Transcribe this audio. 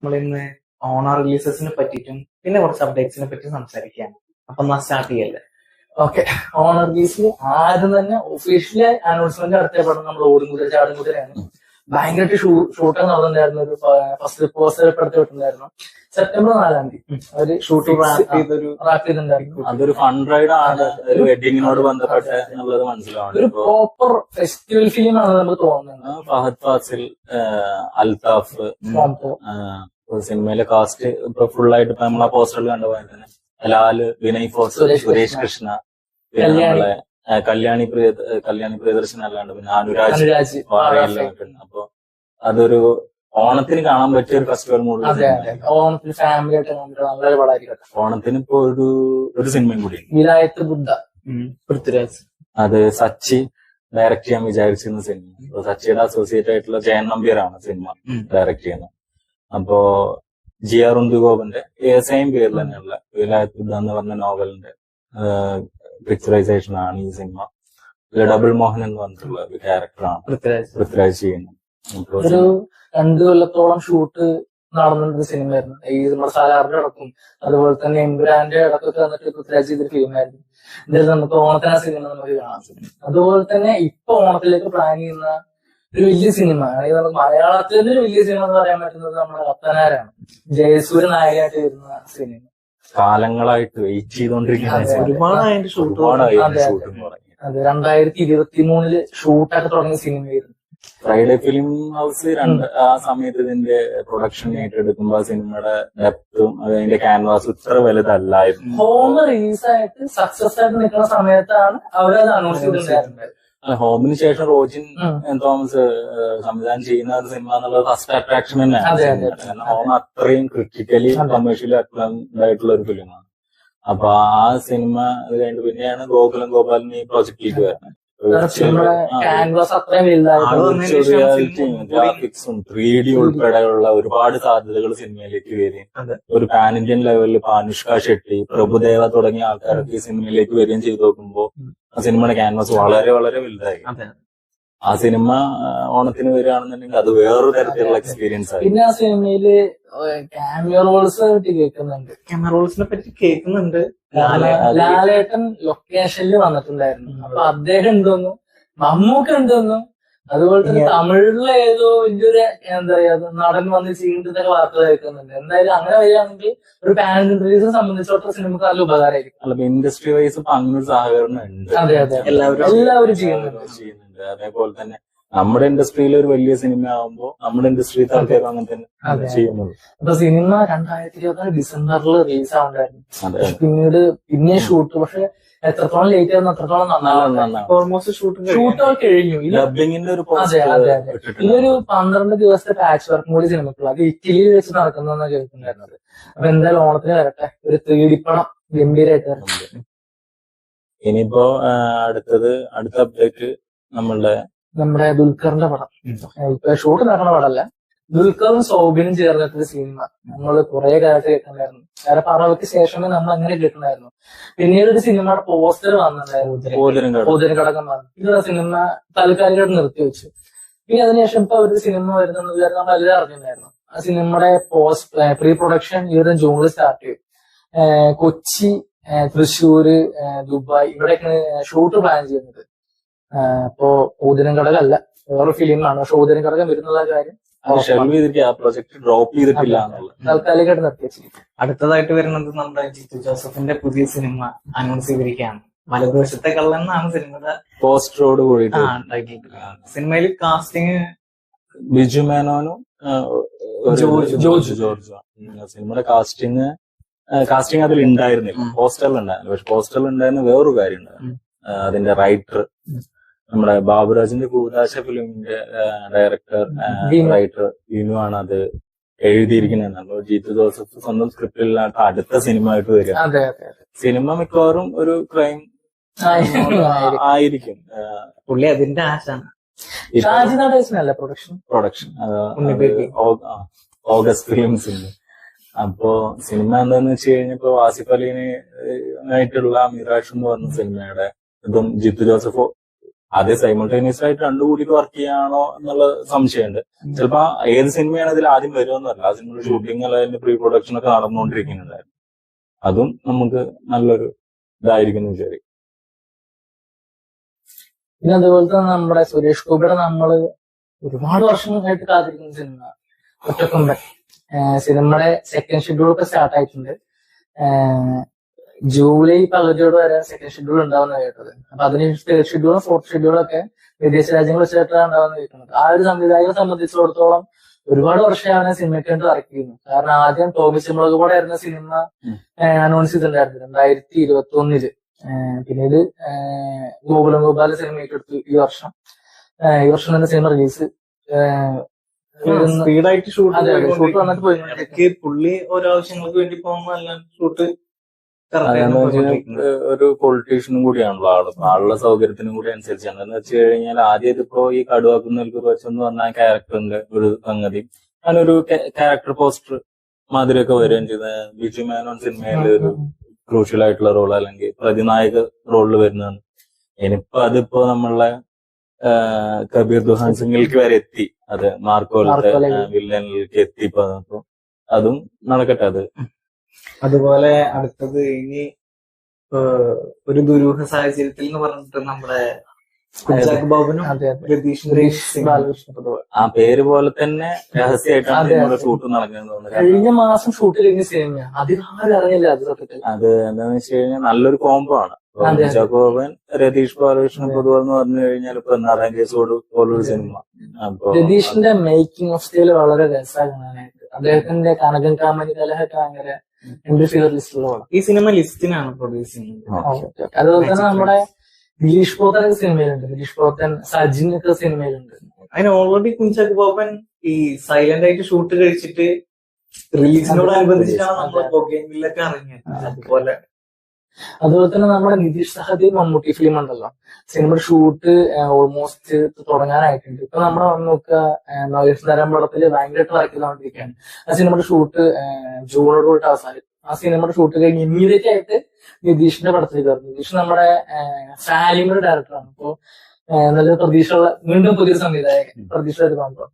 നമ്മളിന്ന് ഓണർ റിലീസസിനെ പറ്റിയിട്ടും പിന്നെ കുറച്ച് അപ്ഡേറ്റ്സിനെ പറ്റി സംസാരിക്കുകയാണ്. അപ്പൊ എന്നാ സ്റ്റാർട്ട് ചെയ്യല്ലേ? ഓക്കെ. ഓണർ റിലീസിൽ ആദ്യം തന്നെ ഒഫീഷ്യലി അനൗൺസ്മെന്റ് നടത്തിയ പടം നമ്മൾ ഓടുംകുതിര ചാടുംകുതിരയാണ്. ഭയങ്കരമായിട്ട് ഷൂട്ട് നടന്നിട്ടുണ്ടായിരുന്നു. ഒരു ഫസ്റ്റ് പോസ്റ്റർ എടുത്ത് വിട്ടിട്ടുണ്ടായിരുന്നു. സെപ്റ്റംബർ 4-ാം തീയതി അവര് ഷൂട്ട് റാപ്പ് ചെയ്തിട്ടുണ്ടായിരുന്നു. അതൊരു ഫൺ റൈഡ് ആണ്, ഒരു വെഡിങ്ങിനോട് ബന്ധപ്പെട്ട് എന്നുള്ളത് മനസ്സിലാവുന്നത്. ഒരു പ്രോപ്പർ ഫെസ്റ്റിവൽ ഫിലിം ആണ് നമുക്ക് തോന്നുന്നത്. ഫഹദ് ഫാസിൽ, അൽതാഫ്, സിനിമയിലെ കാസ്റ്റ് ഇപ്പൊ ഫുൾ ആയിട്ട് ഇപ്പൊ നമ്മളെ പോസ്റ്ററിൽ കണ്ടുപോയ തന്നെ ലാല്, വിനയ് ഫോർട്ട്, സുരേഷ് കൃഷ്ണ, പിന്നെ നമ്മളെ കല്യാണി പ്രിയദർശൻ അല്ലാണ്ട് പിന്നെ അനുരാജ് അപ്പൊ അതൊരു ഓണത്തിന് കാണാൻ പറ്റിയ ഒരു ഫെസ്റ്റിവൽ മൂവി. ഓണത്തിന് ഫാമിലി ആയിട്ട് നല്ലൊരു പടമായിരിക്കും. ഓണത്തിന് ഇപ്പൊ ഒരു സിനിമയും കൂടി വിലായത്ത് ബുദ്ധ, പൃഥ്വിരാജ്. അത് സച്ചി ഡയറക്ട് ചെയ്യാൻ വിചാരിച്ചിരുന്ന സിനിമ. സച്ചിയുടെ അസോസിയേറ്റ് ആയിട്ടുള്ള ജയൻ നമ്പ്യാരാണ് സിനിമ ഡയറക്ട് ചെയ്യുന്നത്. അപ്പോ ജി ആർ ഉന്തുഗോപന്റെ സെയിം പേരിൽ തന്നെയുള്ള വിലായത്ത് ബുദ്ധ എന്ന് പറഞ്ഞ നോവലിന്റെ പിക്ചറൈസേഷൻ ആണ് ഈ സിനിമ. ഡബിൾ മോഹൻ എന്ന് പറഞ്ഞിട്ടുള്ള ഒരു ക്യാരക്ടറാണ് പൃഥ്വിരാജ് ചെയ്യുന്നത്. ഒരു 2 കൊല്ലത്തോളം ഷൂട്ട് നടന്നിട്ട് സിനിമയായിരുന്നു. ഈ നമ്മുടെ സാലാറിന്റെ അടക്കം അതുപോലെ തന്നെ എംബ്രാന്റെ അടക്കമൊക്കെ വന്നിട്ട് പൃഥ്വിരാജ് ചെയ്തൊരു ഫിലിമായിരുന്നു. ഇതിൽ നമുക്ക് ഓണത്തിന് ആ സിനിമ നമുക്ക് കാണാൻ സാധിക്കും. അതുപോലെ തന്നെ ഇപ്പൊ ഓണത്തിലേക്ക് പ്ലാൻ ചെയ്യുന്ന ഒരു വലിയ സിനിമ, അതായത് നമുക്ക് മലയാളത്തിന്റെ ഒരു വലിയ സിനിമ എന്ന് പറയാൻ പറ്റുന്നത് നമ്മുടെ കത്തനാരാണ്. ജയസൂര്യ നായകനായിട്ട് വരുന്ന സിനിമ. കാലങ്ങളായിട്ട് വെയിറ്റ് ചെയ്തോണ്ടിരിക്കുന്ന ഒരുപാട് ഷൂട്ട്. അതെ, 2023 ഷൂട്ടൊക്കെ തുടങ്ങിയ സിനിമയായിരുന്നു. ഫ്രൈഡേ ഫിലിം ഹൗസ് ആ സമയത്ത് ഇതിന്റെ പ്രൊഡക്ഷൻ ഏറ്റെടുക്കുമ്പോ ആ സിനിമയുടെ ഡെപ്തും അതിന്റെ ക്യാൻവാസും ഇത്ര വലുതല്ലായിരുന്നു. ഹോം റിലീസായിട്ട് സക്സസ് ആയിട്ട് നിൽക്കുന്ന സമയത്താണ് അവരത് അനൗൺസ് ചെയ്തിട്ടുണ്ടായിരുന്നത്. ഹോമിന് ശേഷം റോജിൻ തോമസ് സംവിധാനം ചെയ്യുന്ന ഒരു സിനിമ എന്നുള്ളത് ഫസ്റ്റ് അട്രാക്ഷൻ തന്നെയാണ്. കാരണം ഹോം അത്രയും ക്രിട്ടിക്കലി കമേഴ്ഷ്യലി അക്ലംഡ് ആയിട്ടുള്ള ഒരു ഫിലിമാണ്. അപ്പൊ ആ സിനിമ അത് കഴിഞ്ഞിട്ട് പിന്നെയാണ് ഗോകുലം ഗോപാലിന് ഈ പ്രോജക്റ്റിലേക്ക് വരുന്നത്. ഗ്രാഫിക്സും 3D ഉൾപ്പെടെയുള്ള ഒരുപാട് സാധ്യതകൾ സിനിമയിലേക്ക് വരികയും ഒരു പാൻ ഇന്ത്യൻ ലെവലിൽ അനുഷ്ക ഷെട്ടി, പ്രഭുദേവ തുടങ്ങിയ ആൾക്കാരൊക്കെ ഈ സിനിമയിലേക്ക് വരികയും ചെയ്തു നോക്കുമ്പോ ആ സിനിമയുടെ ക്യാൻവാസ് വളരെ വളരെ വലുതായി. ആ സിനിമ ഓണത്തിന് വരികയാണെന്നുണ്ടെങ്കിൽ അത് വേറൊരു തരത്തിലുള്ള എക്സ്പീരിയൻസ് ആയി. പിന്നെ ആ സിനിമയില് ക്യാമിയോ റോൾസ് കേൾക്കുന്നുണ്ട്. ക്യാമറ റോൾസിനെ പറ്റി കേൾക്കുന്നുണ്ട്. ലാലേട്ടൻ ലൊക്കേഷനിൽ വന്നിട്ടുണ്ടായിരുന്നു. അപ്പൊ അദ്ദേഹം ഉണ്ടോന്നു, മമ്മൂക്ക ഉണ്ടോന്നു, അതുപോലെ തന്നെ തമിഴിലെ ഏതോ വലിയൊരു എന്താ പറയാ നടൻ വന്ന് ചെയ്യുന്നതൊക്കെ വാർത്ത കേൾക്കുന്നുണ്ട്. എന്തായാലും അങ്ങനെ വരികയാണെങ്കിൽ ഒരു പാൻ ഇന്ത്യൻ റിലീസിനെ സംബന്ധിച്ചിടത്തോളം സിനിമക്ക് നല്ല ഉപകാരമായിരിക്കും. അല്ല, ഇൻഡസ്ട്രി വൈസ് ഇപ്പൊ അങ്ങനെ ഒരു സഹകരണം ഉണ്ട്. അതെ അതെ, എല്ലാവരും ചെയ്യുന്നുണ്ട്. അതേപോലെ തന്നെ നമ്മുടെ ഇൻഡസ്ട്രിയിൽ ഒരു വലിയ സിനിമ ആകുമ്പോൾ നമ്മുടെ ഇൻഡസ്ട്രിയിലെ ആൾക്കാർ അങ്ങനെ തന്നെ ചെയ്യുന്നുള്ളൂ. അപ്പൊ സിനിമ 2024 ഡിസംബറിൽ റിലീസ് ആവുണ്ടായിരുന്നു. പിന്നീട് പിന്നെ ഷൂട്ട്, പക്ഷെ എത്രത്തോളം ലേറ്റ് ആയിരുന്നു അത്രത്തോളം നന്നാവും. ഓൾമോസ്റ്റ് ഷൂട്ടുകൾ കഴിഞ്ഞു. ഡബിങ്ങിന്റെ ഒരു ഇതൊരു 12 ദിവസത്തെ പാച്ച് വർക്കും കൂടി സിനിമക്കുള്ള, അത് ഇറ്റലിയിൽ വെച്ച് നടക്കുന്നതെന്നാണ് കേൾക്കുന്നുണ്ടായിരുന്നത്. അപ്പൊ എന്തായാലും ഓണത്തിന് വരട്ടെ, ഒരു 3D പടം ഗംഭീരമായിട്ട് വരട്ടെ. ഇനിയിപ്പോ അടുത്ത അപ്ഡേറ്റ് നമ്മുടെ ദുൽഖറിന്റെ പടം. ഇപ്പൊ ഷൂട്ട് നടക്കുന്ന പടമല്ല, ദുൽഖറും സൗബിനും ചേർന്നിട്ടൊരു സിനിമ നമ്മള് കുറെ കാലത്ത് കേട്ടിട്ടുണ്ടായിരുന്നു. വേറെ പറവയ്ക്ക് ശേഷമേ നമ്മൾ അങ്ങനെ കേട്ടിട്ടുണ്ടായിരുന്നു. പിന്നീട് ഒരു സിനിമയുടെ പോസ്റ്റർ വന്നിട്ടുണ്ടായിരുന്നു, ഓതിരങ്കടകം വന്നു. ഇതൊരു സിനിമ താൽക്കാലികമായിട്ട് നിർത്തിവെച്ചു. പിന്നെ അതിനുശേഷം ഇപ്പൊ ഒരു സിനിമ വരുന്നത് നമ്മൾ എല്ലാവരും അറിഞ്ഞിട്ടുണ്ടായിരുന്നു. ആ സിനിമയുടെ പ്രീ പ്രൊഡക്ഷൻ ഈ ഒരു ജൂണിൽ സ്റ്റാർട്ട് ചെയ്യും. കൊച്ചി, തൃശ്ശൂര്, ദുബായ് ഇവിടെയൊക്കെയാണ് ഷൂട്ട് പ്ലാൻ ചെയ്യുന്നത്. അപ്പോ ഊതിരം ഘടകമല്ല, വേറെ ഫിലിമാണ്. പക്ഷെ ഊതിരം ഘടകം വരുന്നുള്ള കാര്യം താൽക്കാലികമായിട്ട് നിർത്തിവെച്ചിരിക്കും. അടുത്തതായിട്ട് വരുന്നത് നമ്മുടെ ജിത്തു ജോസഫിന്റെ പുതിയ സിനിമ അനൗൺസ് ചെയ്തിരിക്കുകയാണ്. വലതുവശത്തെ കള്ളൻ എന്നാണ് സിനിമയുടെ പോസ്റ്ററോട് കൂടിയിട്ട് സിനിമയിൽ കാസ്റ്റിംഗ് ബിജു മേനോനും ജോർജ്. സിനിമയുടെ കാസ്റ്റിംഗ് അതിൽ ഉണ്ടായിരുന്നില്ല, പോസ്റ്ററിൽ ഉണ്ടായിരുന്നു. പക്ഷെ പോസ്റ്ററിൽ ഉണ്ടായിരുന്ന വേറൊരു കാര്യം ഉണ്ടായിരുന്നു. അതിന്റെ റൈറ്റർ നമ്മുടെ ബാബുരാജിന്റെ കൂതാശ ഫിലിമിന്റെ ഡയറക്ടർ റൈറ്റർ വിനു ആണ് അത് എഴുതിയിരിക്കുന്നത്. ജിത്തു ജോസഫ് സ്വന്തം സ്ക്രിപ്റ്റില്ലാത്ത അടുത്ത സിനിമ ആയിട്ട് വരിക. സിനിമ മിക്കവാറും ഒരു ക്രൈം ആയിരിക്കും. പുള്ളി അതിന്റെ ആശാണ്. Production August ഫിലിംസിന്റെ. അപ്പോ സിനിമ എന്താന്ന് വെച്ച് കഴിഞ്ഞപ്പോ ആസിഫ് അലീന് ആയിട്ടുള്ള മിറാഷ് എന്ന് പറഞ്ഞ സിനിമയുടെ ഇതും ജിത്തു ജോസഫ് അത് സൈമൾട്ടേനിയസ് ആയിട്ട് രണ്ടു കൂടിയിട്ട് വർക്ക് ചെയ്യാണോ എന്നുള്ള സംശയമുണ്ട്. ചിലപ്പോ ഏത് സിനിമയാണ് ഇതിൽ ആദ്യം വരുമെന്നല്ല, ആ സിനിമയുടെ ഷൂട്ടിംഗ് അല്ല അതിന്റെ പ്രീ പ്രൊഡക്ഷൻ ഒക്കെ നടന്നുകൊണ്ടിരിക്കുന്നുണ്ടായിരുന്നു. അതും നമുക്ക് നല്ലൊരു ഇതായിരിക്കും എന്ന് വിചാരിക്കും. പിന്നെ അതുപോലെ തന്നെ നമ്മുടെ സുരേഷ് ഗോപിയുടെ നമ്മള് ഒരുപാട് വർഷങ്ങളായിട്ട് കാത്തിരിക്കുന്ന സിനിമ ഒറ്റക്കൊമ്പൻ. സിനിമയുടെ സെക്കൻഡ് ഷെഡ്യൂൾ ഒക്കെ സ്റ്റാർട്ട് ആയിട്ടുണ്ട്. ജൂലൈ പകുതിയോട് വരെ സെക്കൻഡ് ഷെഡ്യൂൾ ഉണ്ടാവുന്ന കേട്ടത്. അപ്പൊ അതിന് തേർഡ് ഷെഡ്യൂളും ഫോർത്ത് ഷെഡ്യൂളും ഒക്കെ വിദേശ രാജ്യങ്ങൾ വെച്ചിട്ടാണ് ഉണ്ടാവുന്ന കേൾക്കുന്നത്. ആ ഒരു സംവിധായകനെ സംബന്ധിച്ചിടത്തോളം ഒരുപാട് വർഷം അവനെ സിനിമയ്ക്ക് വേണ്ടി വർക്ക് ചെയ്യുന്നു. കാരണം ആദ്യം ടോമി ചെമ്മളക് കൂടെ ആയിരുന്ന സിനിമ അനൗൺസ് ചെയ്തിട്ടുണ്ടായിരുന്നു 2021. പിന്നീട് ഗോകുലം ഗോപാല സിനിമ ഏറ്റെടുത്തു ഈ വർഷം തന്നെ സിനിമ റിലീസ് സ്പീഡായിട്ട് ഷൂട്ട് വന്നിട്ട് പോയി. പുള്ളി ഓരോ ആവശ്യങ്ങൾക്ക് വേണ്ടി പോകുമ്പോ എല്ലാം ഷൂട്ട് ഒരു പൊളിറ്റീഷ്യനും കൂടിയാണല്ലോ ആളുടെ സൗകര്യത്തിനും കൂടി അനുസരിച്ചാണ്. എന്ന് വെച്ച് കഴിഞ്ഞാൽ ആദ്യം ഇതിപ്പോ ഈ കടുവാക്കുന്നവർക്ക് വെച്ചെന്ന് പറഞ്ഞ ക്യാരക്ടറിന്റെ ഒരു സംഗതി അതിനൊരു ക്യാരക്ടർ പോസ്റ്റർ മാതിരിയൊക്കെ വരികയും ചെയ്ത് ബിജു മേനോൻ സിനിമയിൽ ഒരു ക്രൂഷ്യൽ ആയിട്ടുള്ള റോൾ അല്ലെങ്കിൽ പ്രതിനായക റോളിൽ വരുന്നതാണ്. ഇനിയിപ്പോ അതിപ്പോ നമ്മളെ കബീർ ദുഹാൻ സിംഗിലേക്ക് വരെ എത്തി. അത് മാർക്കോലത്തെ വില്ലനിലേക്ക് എത്തിപ്പോ അതും നടക്കട്ടെ. അത് അതുപോലെ അടുത്തത് ഇനി ഒരു ദുരൂഹ സാഹചര്യത്തിൽ എന്ന് പറഞ്ഞിട്ട് നമ്മുടെ കുഞ്ചാക്കോ ബോബനും ആ പേര് പോലെ തന്നെ രഹസ്യമായിട്ടാണ് ഷൂട്ട് നടക്കുന്നത്. കഴിഞ്ഞ മാസം ഷൂട്ട് കഴിഞ്ഞ സിനിമ അധികം അറിയില്ല. അത് എന്താന്ന് വെച്ച് കഴിഞ്ഞാൽ നല്ലൊരു കോംബോ ആണ്. കുഞ്ചാക്കോ ബോബൻ, രതീഷ് ബാലകൃഷ്ണൻ പൊതുവെ എന്ന് പറഞ്ഞു കഴിഞ്ഞാൽ ഇപ്പൊ നാരായണ കേസോട് പോലൊരു സിനിമ. അപ്പൊ രതീഷിന്റെ മേക്കിംഗ് ഓഫ് സ്റ്റൈൽ വളരെ രസമാണ്. അദ്ദേഹത്തിന്റെ കനകൻ കാമനി കലഹൊക്കെ ഭയങ്കര എന്റെ ഫേവറേറ്റ് ലിസ്റ്റിലുള്ള ഈ സിനിമ ലിസ്റ്റിനാണ് പ്രൊഡ്യൂസ് ചെയ്യുന്നത്. അതുപോലെ തന്നെ നമ്മുടെ ഗിരീഷ് പോത്തൻ സിനിമയിലുണ്ട്. ഗിരീഷ് പോത്തൻ, സജിൻ ഒക്കെ സിനിമയിലുണ്ട്. അതിന് ഓൾറെഡി കുഞ്ചാക്കോ ബോബൻ ഈ സൈലന്റ് ആയിട്ട് ഷൂട്ട് കഴിച്ചിട്ട് റിലീസിനോടനുബന്ധിച്ചാണ് നമ്മൾ ബൊഗൈൻവില്ലൊക്കെ ഇറങ്ങിയത്. അതുപോലെ തന്നെ നമ്മുടെ നിതീഷ് സഹദേവ് മമ്മൂട്ടി ഫിലിം ഉണ്ടല്ലോ, സിനിമയുടെ ഷൂട്ട് ഓൾമോസ്റ്റ് തുടങ്ങാനായിട്ടുണ്ട്. ഇപ്പൊ നമ്മൾ വന്ന് നോക്കുക മഹേഷ് നരം പടത്തില് ഭയങ്കരമായിട്ട് വർക്ക് ചെയ്തുകൊണ്ടിരിക്കുകയാണ്. ആ സിനിമയുടെ ഷൂട്ട് ജൂണോട് കൂടി അവസാനിക്കും. ആ സിനിമയുടെ ഷൂട്ട് കഴിഞ്ഞ് ഇമ്മീഡിയറ്റ് ആയിട്ട് നിതീഷിന്റെ പടത്തിൽ കയറും. നിതീഷ് നമ്മുടെ ഫാലിമിയുടെ ഡയറക്ടറാണ്. അപ്പോ നല്ല പ്രതീക്ഷയുള്ള വീണ്ടും പുതിയൊരു സംവിധായകൻ, പ്രതീക്ഷയുള്ള ഒരു കോമ്പോ.